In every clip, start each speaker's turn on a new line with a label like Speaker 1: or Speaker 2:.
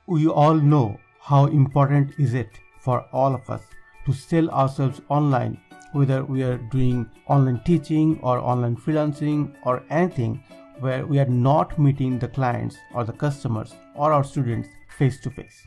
Speaker 1: We all know how important is it for all of us to sell ourselves online, whether we are doing online teaching or online freelancing or anything where we are not meeting the clients or the customers or our students face to face.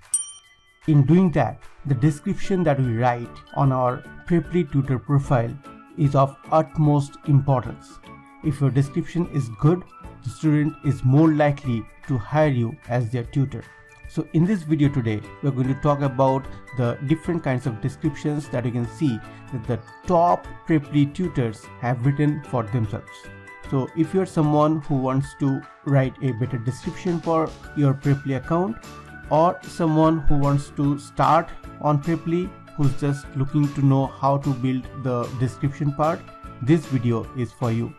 Speaker 1: In doing that, the description that we write on our Preply tutor profile is of utmost importance. If your description is good, the student is more likely to hire you as their tutor. So in this video today, we're going to talk about the different kinds of descriptions that you can see that the top Preply tutors have written for themselves. So if you're someone who wants to write a better description for your Preply account, or someone who wants to start on Preply, who's just looking to know how to build the description part, this video is for you.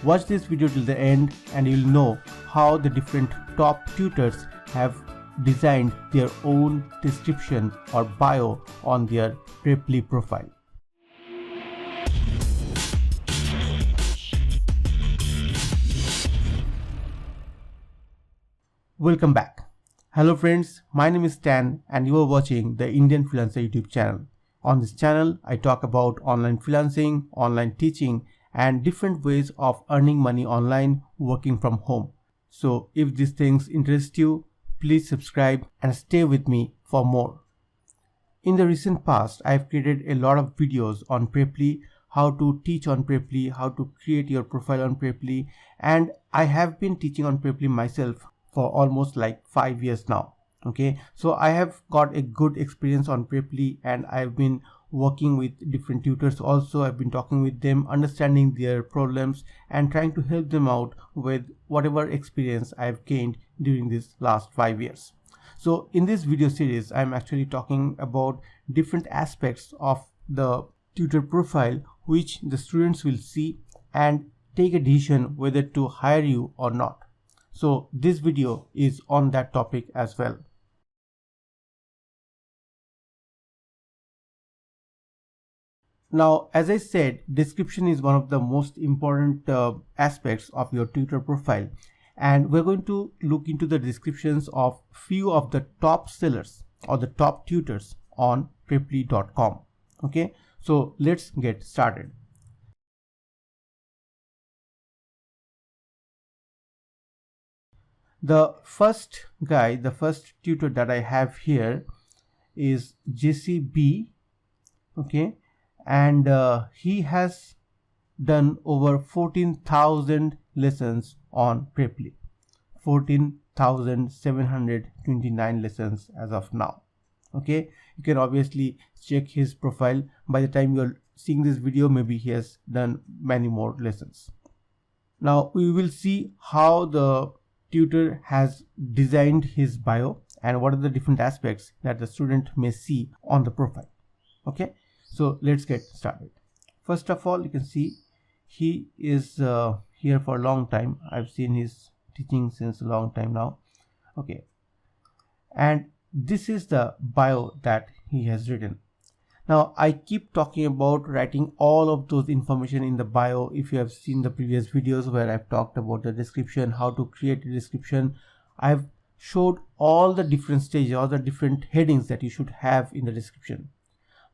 Speaker 1: Watch this video till the end and you'll know how the different top tutors have designed their own description or bio on their Preply profile. Welcome back. Hello friends, my name is Stan and you are watching the Indian Freelancer YouTube channel. On this channel, I talk about online freelancing, online teaching and different ways of earning money online working from home. So if these things interest you, please subscribe and stay with me for more. In the recent past, I have created a lot of videos on Preply, how to teach on Preply, how to create your profile on Preply, and I have been teaching on Preply myself for almost like 5 years now. Okay, so I have got a good experience on Preply and I've been working with different tutors also. I've been talking with them, understanding their problems and trying to help them out with whatever experience I've gained during this last 5 years. So in this video series, I'm actually talking about different aspects of the tutor profile which the students will see and take a decision whether to hire you or not. So this video is on that topic as well. Now, as I said, description is one of the most important aspects of your tutor profile, and we're going to look into the descriptions of few of the top sellers or the top tutors on preply.com. Okay, so let's get started. The first guy, the first tutor that I have here is JCB. Okay, and he has done over 14,000 lessons on Preply, 14,729 lessons as of now. Okay, you can obviously check his profile. By the time you're seeing this video, maybe he has done many more lessons. Now we will see how the tutor has designed his bio and what are the different aspects that the student may see on the profile. Okay, so let's get started. First of all, you can see he is here for a long time. I've seen his teaching since a long time now. Okay, and this is the bio that he has written. Now I keep talking about writing all of those information in the bio. If you have seen the previous videos where I've talked about the description, how to create a description, I've showed all the different stages, all the different headings that you should have in the description.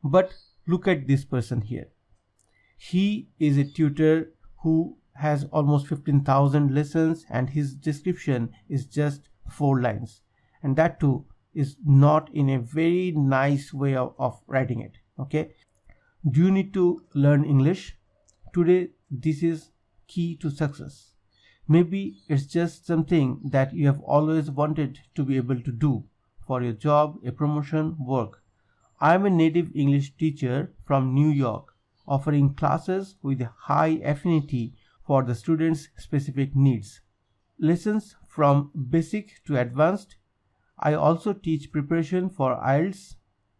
Speaker 1: But look at this person here. He is a tutor who has almost 15,000 lessons and his description is just 4 lines, and that too is not in a very nice way of writing it. Okay, do you need to learn English? Today this is key to success. Maybe it's just something that you have always wanted to be able to do for your job, a promotion, work. I am a native English teacher from New York, offering classes with a high affinity for the students' specific needs. Lessons from basic to advanced. I also teach preparation for IELTS,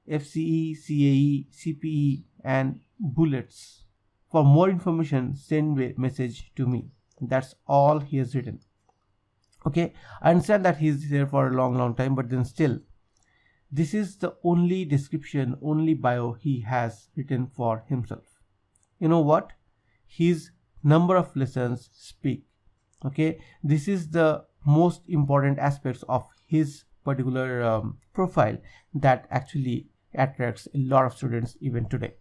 Speaker 1: FCE, CAE, CPE and bullets. For more information, send a message to me. That's all he has written. Okay, I understand that he's here for a long time, but then still, this is the only description, only bio he has written for himself. You know what? His number of lessons speak. Okay, this is the most important aspects of his particular profile that actually attracts a lot of students even today.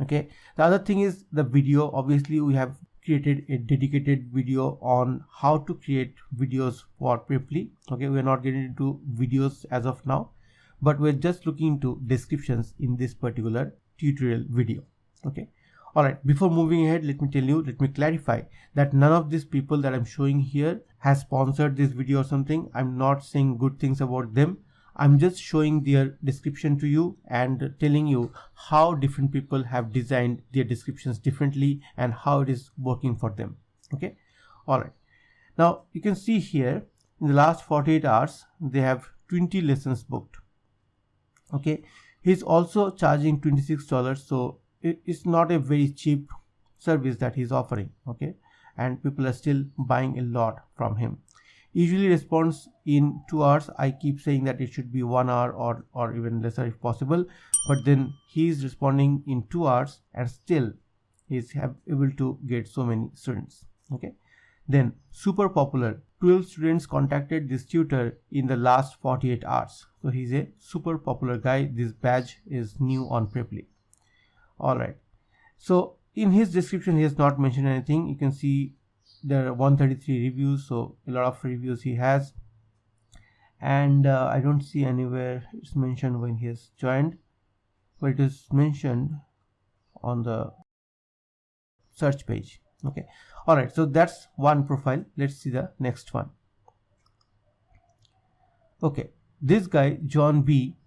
Speaker 1: Okay, the other thing is the video. Obviously we have created a dedicated video on how to create videos for Preply. Okay, we are not getting into videos as of now, but we're just looking into descriptions in this particular tutorial video. Okay, all right, before moving ahead, let me clarify that none of these people that I'm showing here has sponsored this video or something. I'm not saying good things about them. I'm just showing their description to you and telling you how different people have designed their descriptions differently and how it is working for them. Okay, all right, now you can see here in the last 48 hours they have 20 lessons booked. Okay, he's also charging $26, so it's not a very cheap service that he's offering. Okay, and people are still buying a lot from him. Usually responds in 2 hours. I keep saying that it should be 1 hour or even lesser if possible, but then he is responding in 2 hours and still he's able to get so many students. Okay, then super popular, 12 students contacted this tutor in the last 48 hours. So he's a super popular guy. This badge is new on Preply. All right, so in his description he has not mentioned anything. You can see there are 133 reviews, so a lot of reviews he has, and I don't see anywhere it's mentioned when he has joined, but it is mentioned on the search page. Okay, all right, so that's one profile. Let's see the next one. Okay, this guy John B,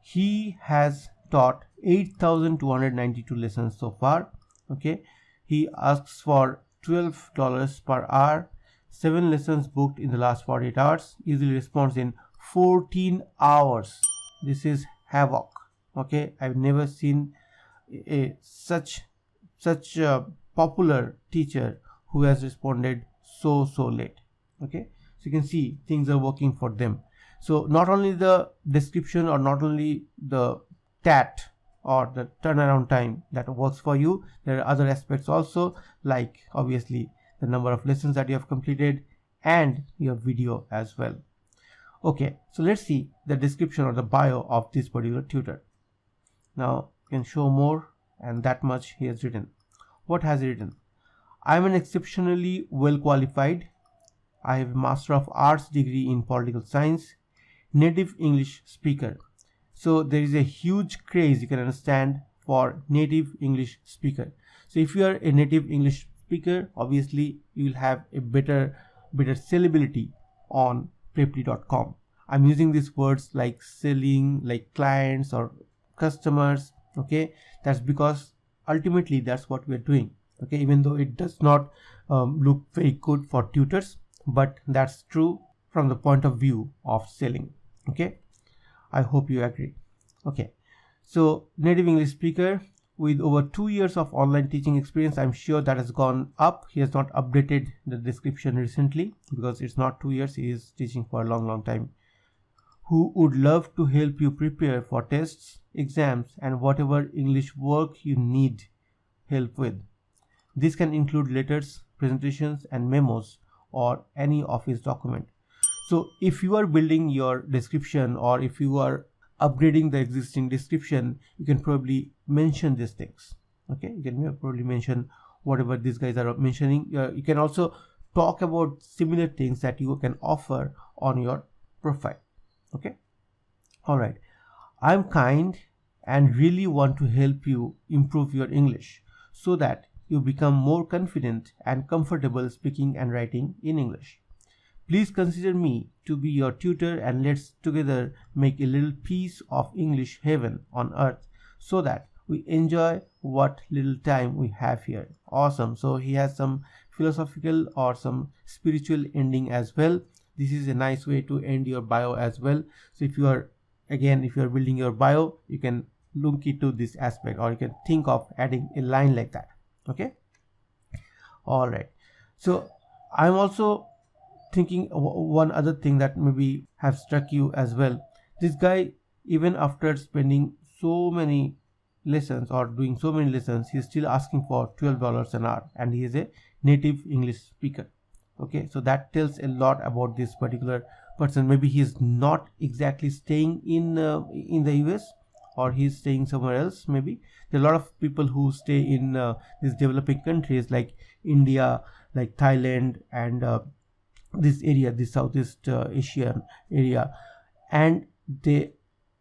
Speaker 1: he has taught 8,292 lessons so far. Okay, he asks for $12 per hour, 7 lessons booked in the last 48 hours, usually responds in 14 hours. This is havoc. Okay, I've never seen such a popular teacher who has responded so late. Okay, so you can see things are working for them. So not only the description or not only the TAT or the turnaround time that works for you, there are other aspects also, like obviously the number of lessons that you have completed and your video as well. Okay, so let's see the description or the bio of this particular tutor. Now you can show more, and that much he has written. What has he written? I am an exceptionally well qualified. I have a Master of Arts degree in Political Science, native English speaker. So there is a huge craze, you can understand, for native English speaker. So if you are a native English speaker, obviously you will have a better sellability on Preply.com. I'm using these words like selling, like clients or customers. Okay, that's because ultimately that's what we're doing. Okay, even though it does not look very good for tutors, but that's true from the point of view of selling. Okay, I hope you agree. Okay, so native English speaker with over 2 years of online teaching experience. I'm sure that has gone up. He has not updated the description recently because it's not 2 years. He is teaching for a long time. Who would love to help you prepare for tests, exams, and whatever English work you need help with. This can include letters, presentations, and memos, or any office document. So if you are building your description or if you are upgrading the existing description, you can probably mention these things. Okay, you can probably mention whatever these guys are mentioning. You can also talk about similar things that you can offer on your profile. Okay, all right, I'm kind and really want to help you improve your English so that you become more confident and comfortable speaking and writing in English. Please consider me to be your tutor and let's together make a little piece of English heaven on earth so that we enjoy what little time we have here. Awesome. So he has some philosophical or some spiritual ending as well. This is a nice way to end your bio as well. So if you are building your bio, you can look into this aspect, or you can think of adding a line like that. Okay, all right. So I'm also thinking one other thing that maybe have struck you as well. This guy, even after spending so many lessons or doing so many lessons, he's still asking for $12 an hour, and he is a native English speaker. Okay, so that tells a lot about this particular person, maybe he is not exactly staying in the US, or he's staying somewhere else. Maybe there are a lot of people who stay in these developing countries like India, like Thailand, and this area, this Southeast Asian area, and they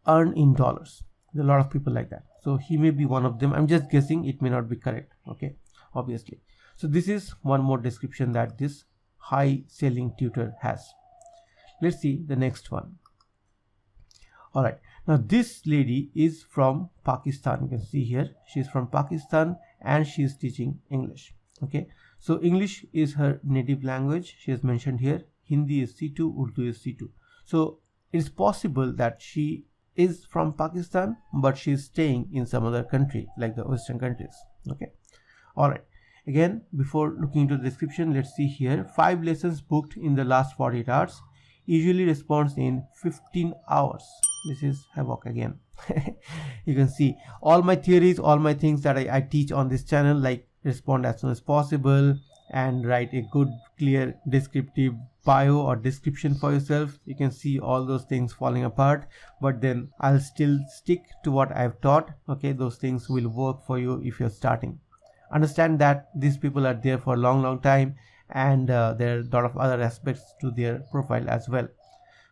Speaker 1: earn in dollars. There are a lot of people like that, so he may be one of them. I'm just guessing, it may not be correct, okay, obviously. So this is one more description that this high selling tutor has. Let's see the next one. All right, now this lady is from Pakistan. You can see here she's from Pakistan and she's teaching English. Okay, so English is her native language. She has mentioned here Hindi is C2, Urdu is C2. So it's possible that she is from Pakistan, but she's staying in some other country like the Western countries. Okay, all right. Again, before looking into the description, let's see here. 5 lessons booked in the last 48 hours. Usually responds in 15 hours. This is havoc again. You can see all my theories, all my things that I teach on this channel, like respond as soon as possible and write a good, clear, descriptive bio or description for yourself. You can see all those things falling apart, but then I'll still stick to what I've taught. Okay, those things will work for you if you're starting. Understand that these people are there for a long time, and there are a lot of other aspects to their profile as well.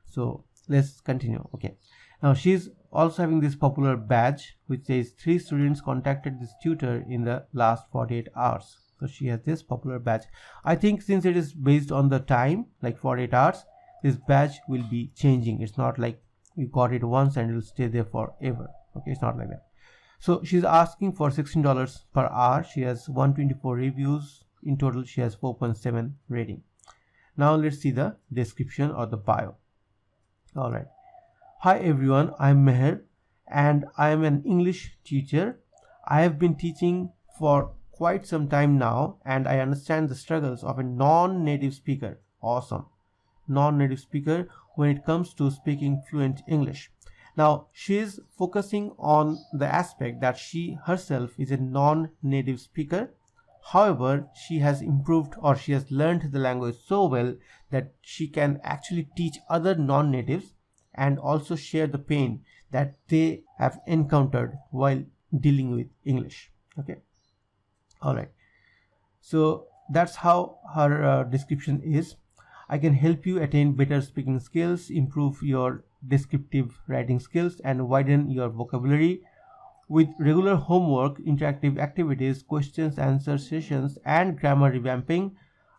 Speaker 1: So let's continue. Okay, now she's also having this popular badge which says 3 students contacted this tutor in the last 48 hours. So she has this popular badge. I think since it is based on the time, like 48 hours, this badge will be changing. It's not like you got it once and it will stay there forever. Okay, it's not like that. So she's asking for $16 per hour. She has 124 reviews. In total, she has 4.7 rating. Now let's see the description or the bio. All right. Hi everyone, I'm Meher and I am an English teacher. I have been teaching for quite some time now and I understand the struggles of a non-native speaker. Awesome. Non-native speaker when it comes to speaking fluent English. Now she is focusing on the aspect that she herself is a non-native speaker. However, she has improved, or she has learned the language so well that she can actually teach other non-natives and also share the pain that they have encountered while dealing with English. Okay, all right. So that's how her description is. I can help you attain better speaking skills, improve your descriptive writing skills, and widen your vocabulary. With regular homework, interactive activities, questions, answer sessions, and grammar revamping,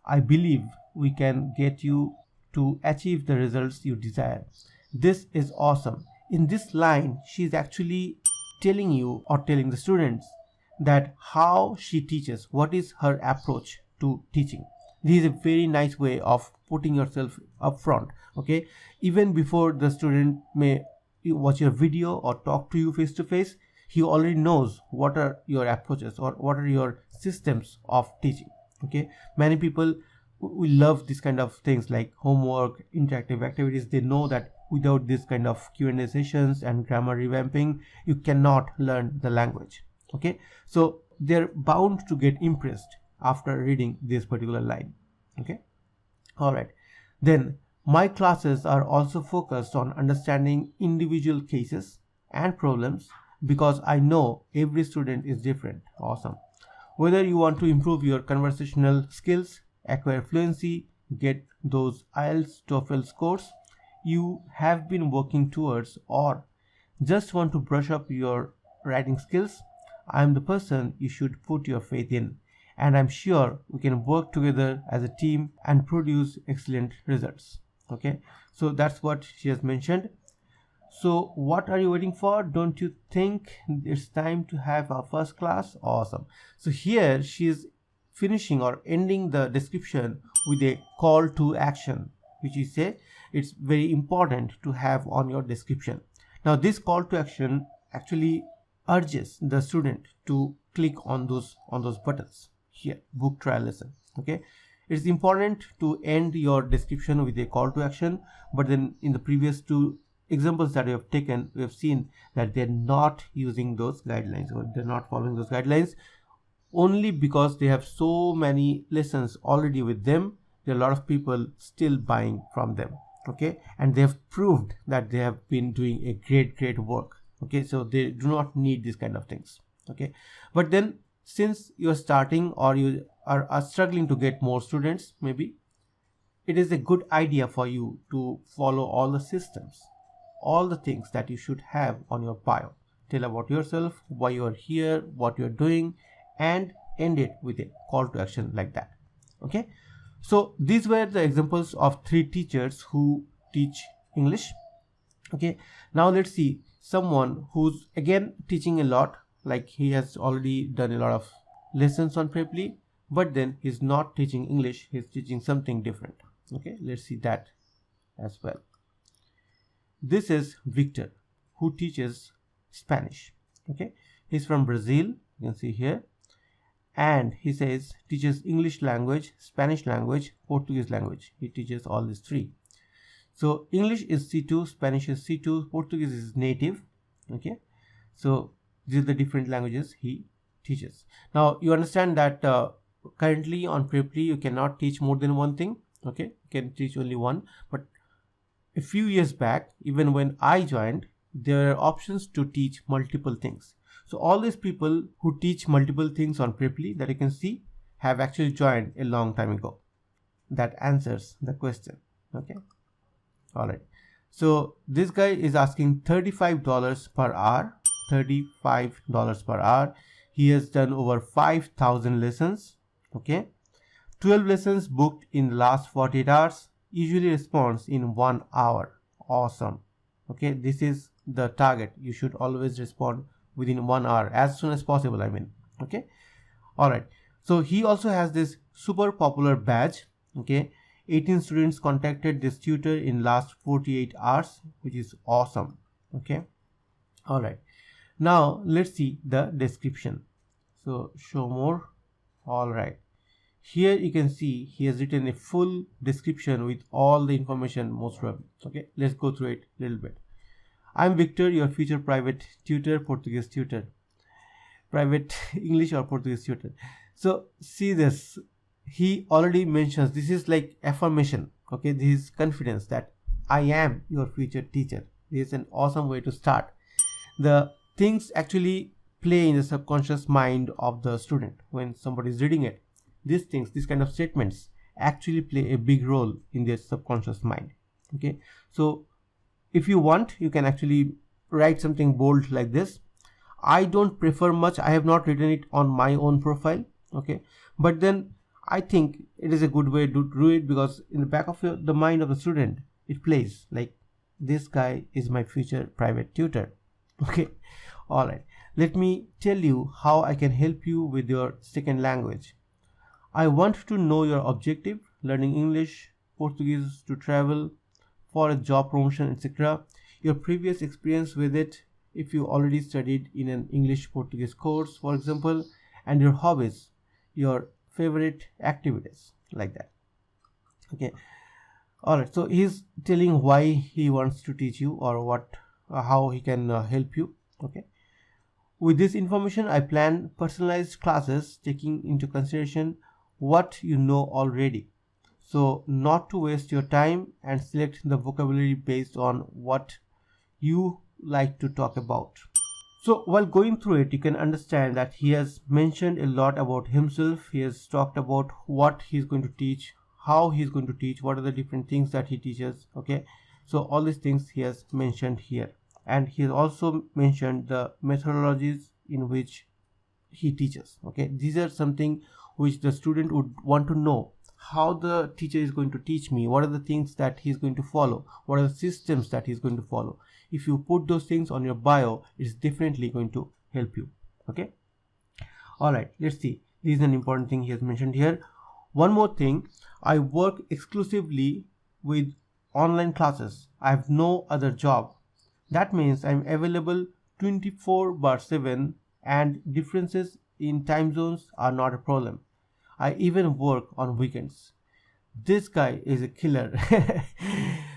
Speaker 1: I believe we can get you to achieve the results you desire. This is awesome. In this line, she is actually telling you, or telling the students, that how she teaches, what is her approach to teaching. This is a very nice way of putting yourself up front. Okay, even before the student may watch your video or talk to you face to face, he already knows what are your approaches or what are your systems of teaching. Okay, many people will love this kind of things like homework, interactive activities. They know that without this kind of Q&A sessions and grammar revamping, you cannot learn the language. Okay, so they're bound to get impressed after reading this particular line. Okay, all right. Then my classes are also focused on understanding individual cases and problems because I know every student is different. Awesome. Whether you want to improve your conversational skills, acquire fluency, get those IELTS, TOEFL scores you have been working towards, or just want to brush up your writing skills, I am the person you should put your faith in, and I'm sure we can work together as a team and produce excellent results. Okay, so that's what she has mentioned. So what are you waiting for? Don't you think it's time to have our first class? Awesome. So here she is finishing or ending the description with a call to action, which is it's very important to have on your description. Now this call to action actually urges the student to click on those buttons here, book trial lesson. Okay, it's important to end your description with a call to action, but then in the previous 2 examples that we have taken, we have seen that they're not using those guidelines, or they're not following those guidelines only because they have so many lessons already with them. There are a lot of people still buying from them. okay, and they have proved that they have been doing a great work, okay, so they do not need these kind of things, okay. But then since you are starting or you are struggling to get more students, maybe it is a good idea for you to follow all the systems, all the things that you should have on your bio. Tell about yourself, why you are here, what you are doing, and end it with a call to action like that, okay. So these were the examples of 3 teachers who teach English, okay. Now let's see someone who's again teaching a lot, like he has already done a lot of lessons on Preply, but then he's not teaching English, he's teaching something different, okay. Let's see that as well. This is Victor, who teaches Spanish, okay. He's from Brazil, you can see here, and he says teaches English language, Spanish language, Portuguese language. He teaches all these 3. So English is C2, Spanish is C2, Portuguese is native, okay. So these are the different languages he teaches. Now you understand that currently on Preply you cannot teach more than one thing, okay. You can teach only one, but a few years back, even when I joined, there are options to teach multiple things. So all these people who teach multiple things on Preply that you can see have actually joined a long time ago. That answers the question, okay. All right, so this guy is asking $35 per hour, $35 per hour. He has done over 5,000 lessons, okay. 12 lessons booked in the last 48 hours, usually responds in 1 hour. Awesome, okay. This is the target. You should always respond within 1 hour, as soon as possible, I mean, okay. All right, so he also has this super popular badge, okay. 18 students contacted this tutor in last 48 hours, which is awesome, okay. All right, now let's see the description. So show more. All right, here you can see he has written a full description with all the information, most probably, okay. Let's go through it a little bit. I'm Victor, your future private tutor, Portuguese tutor, private English or Portuguese tutor. So see this, he already mentions, this is like affirmation, okay. This is confidence that I am your future teacher. This is an awesome way to start. The things actually play in the subconscious mind of the student when somebody is reading it. These things, these kind of statements actually play a big role in their subconscious mind, okay. So if you want, you can actually write something bold like this. I don't prefer much, I have not written it on my own profile, okay, but then I think it is a good way to do it, because in the back of the mind of the student it plays like this guy is my future private tutor, okay. All right, let me tell you how I can help you with your second language. I want to know your objective, learning English, Portuguese to travel, for a job promotion, etc. Your previous experience with it, if you already studied in an English Portuguese course, for example, and your hobbies, your favorite activities, like that, okay. All right, so he's telling why he wants to teach you, or what, how he can help you, okay. With this information, I plan personalized classes taking into consideration what you know already, so not to waste your time, and select the vocabulary based on what you like to talk about. So while going through it, you can understand that he has mentioned a lot about himself. He has talked about what he's going to teach, how he's going to teach, what are the different things that he teaches, okay. So all these things he has mentioned here, and he has also mentioned the methodologies in which he teaches, okay. These are something which the student would want to know, how the teacher is going to teach me, what are the things that he's going to follow, what are the systems that he's going to follow. If you put those things on your bio, it's definitely going to help you, okay. All right, let's see, this is an important thing he has mentioned here. One more thing, I work exclusively with online classes. I have no other job. That means I'm available 24/7, and differences in time zones are not a problem. I even work on weekends. This guy is a killer.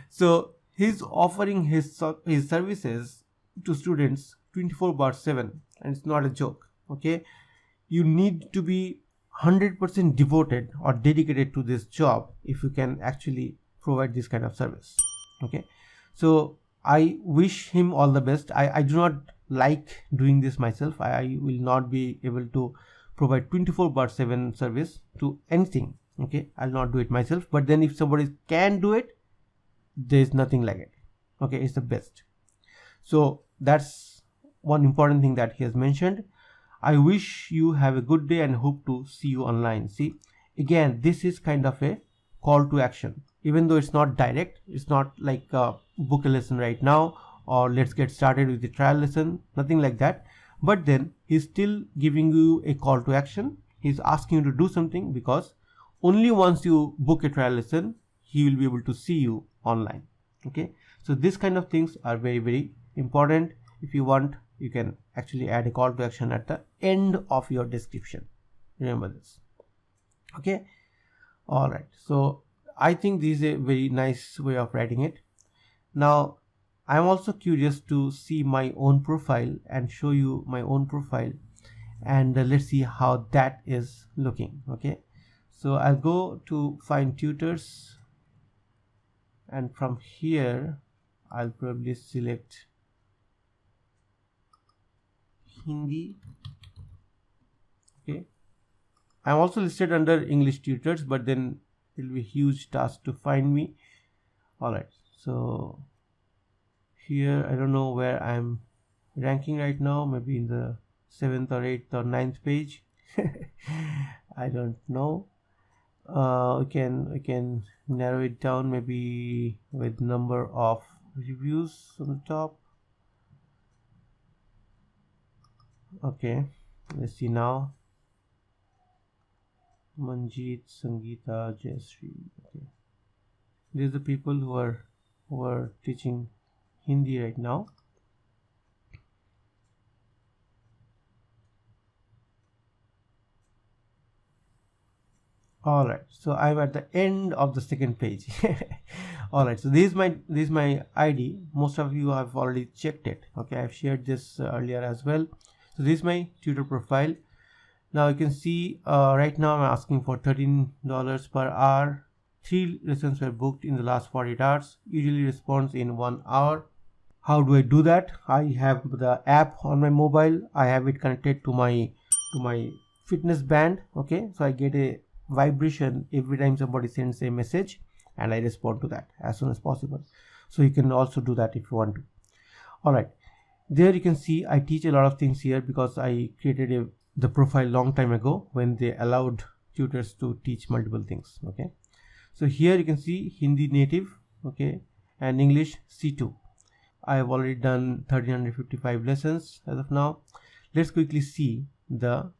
Speaker 1: So he's offering his services to students 24/7, and it's not a joke, okay. You need to be 100% devoted or dedicated to this job if you can actually provide this kind of service. Okay, so I wish him all the best. I do not like doing this myself. I will not be able to provide 24/7 service to anything. Okay, I'll not do it myself, but then if somebody can do it, there's nothing like it. Okay, it's the best. So that's one important thing that he has mentioned. I wish you have a good day and hope to see you online. See, again, this is kind of a call to action. Even though it's not direct, it's not like book a lesson right now or let's get started with the trial lesson, nothing like that. But then he's still giving you a call to action. He's asking you to do something, because only once you book a trial lesson, he will be able to see you online. Okay, so this kind of things are very, very important. If you want, you can actually add a call to action at the end of your description. Remember this. Okay, all right, so I think this is a very nice way of writing it. Now I'm also curious to see my own profile and show you my own profile, and let's see how that is looking. Okay, so I'll go to find tutors, and from here I'll probably select Hindi. Okay, I'm also listed under English tutors, but then it will be a huge task to find me. All right, so here I don't know where I'm ranking right now, maybe in the 7th or 8th or 9th page. I don't know. We can narrow it down maybe with number of reviews on the top. Okay, let's see now. Manjeet, Sangeeta, Jayashree. Okay, these are the people who are teaching Hindi right now. All right, so I'm at the end of the second page. All right, so this is my ID. Most of you have already checked it. Okay, I've shared this earlier as well. So this is my tutor profile. Now you can see right now I'm asking for $13 per hour. 3 lessons were booked in the last 48 hours. Usually responds in 1 hour. How do I do that? I have the app on my mobile. I have it connected to my fitness band. Okay, so I get a vibration every time somebody sends a message, and I respond to that as soon as possible. So you can also do that if you want to. All right, there you can see I teach a lot of things here because I created the profile long time ago when they allowed tutors to teach multiple things. Okay, so here you can see Hindi native, okay, and English C2. I have already done 1355 lessons as of now. Let's quickly see the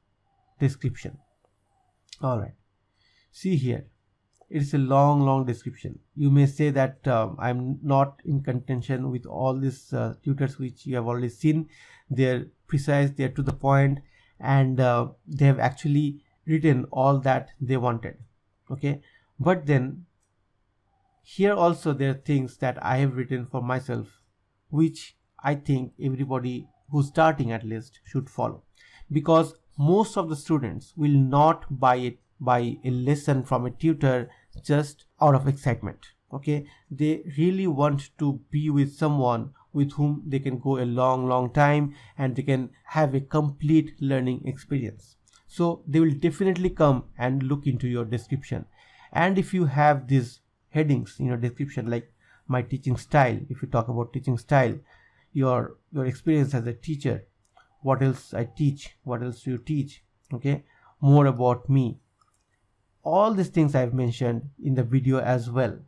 Speaker 1: description. All right, see here, it's a long description. You may say that I'm not in contention with all these tutors which you have already seen. They're precise, they're to the point, and they have actually written all that they wanted. Okay, but then here also there are things that I have written for myself, which I think everybody who's starting at least should follow, because most of the students will not buy a lesson from a tutor just out of excitement. Okay, they really want to be with someone with whom they can go a long time and they can have a complete learning experience. So they will definitely come and look into your description. And if you have these headings in your description, like my teaching style, if you talk about teaching style, your experience as a teacher, what else I teach, what else do you teach, okay, more about me, all these things I've mentioned in the video as well.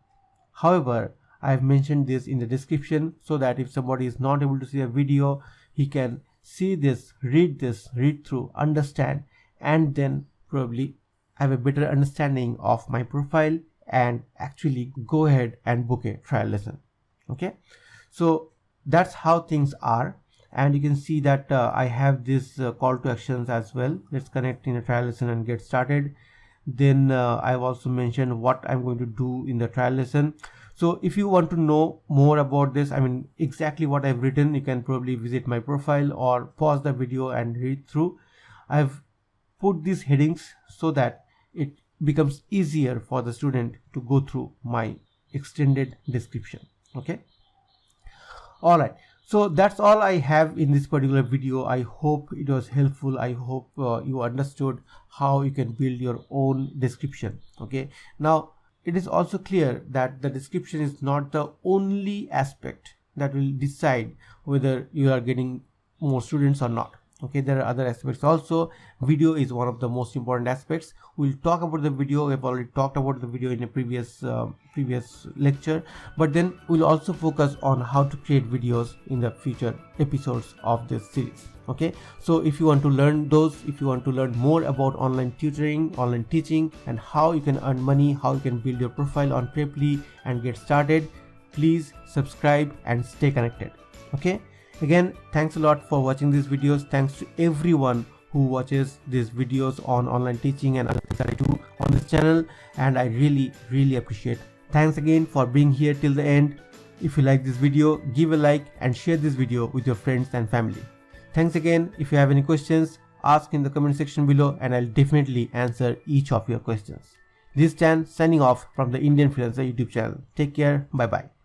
Speaker 1: However, I've mentioned this in the description so that if somebody is not able to see a video, he can see this, read through, understand, and then probably have a better understanding of my profile and actually go ahead and book a trial lesson. Okay, so that's how things are. And you can see that I have this call to actions as well. Let's connect in a trial lesson and get started. Then I've also mentioned what I'm going to do in the trial lesson. So if you want to know more about this, I mean exactly what I've written, you can probably visit my profile or pause the video and read through. I've put these headings so that it becomes easier for the student to go through my extended description. Okay. All right. So that's all I have in this particular video. I hope it was helpful. I hope you understood how you can build your own description. Okay. Now it is also clear that the description is not the only aspect that will decide whether you are getting more students or not. Okay, there are other aspects also. Video is one of the most important aspects. We'll talk about the video. We've already talked about the video in a previous lecture, but then we'll also focus on how to create videos in the future episodes of this series. Okay, so if you want to learn those, if you want to learn more about online tutoring, online teaching, and how you can earn money, how you can build your profile on Preply and get started, please subscribe and stay connected. Okay. Again, thanks a lot for watching these videos. Thanks to everyone who watches these videos on online teaching and other things that I do on this channel, and I really appreciate. Thanks again for being here till the end. If you like this video, give a like and share this video with your friends and family. Thanks again. If you have any questions, ask in the comment section below and I'll definitely answer each of your questions. This is Chan signing off from the Indian Freelancer YouTube channel. Take care. Bye bye.